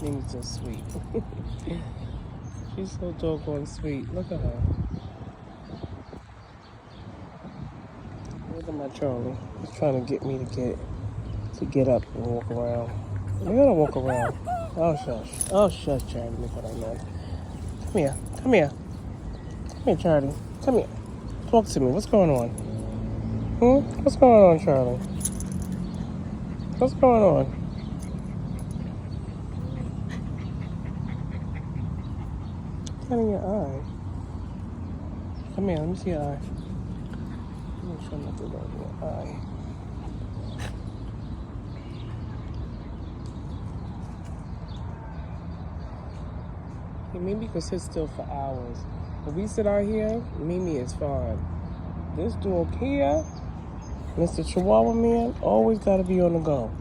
MeeMee's so sweet. She's so doggone sweet. Look at her. Look at my Charlie. He's trying to get me to get up and walk around. We gotta walk around. Oh shush. Oh shush, Charlie. Look what I meant. Come here. Come here. Come here, Charlie. Come here. Talk to me. What's going on? What's going on, Charlie? What's going on? What's in your eye? Come here. Let me see your eye. Make sure nothing wrong with your eye. MeeMee could sit still for hours. If we sit out here, MeeMee is fine. This dog here, Mr. Chihuahua man, always gotta be on the go.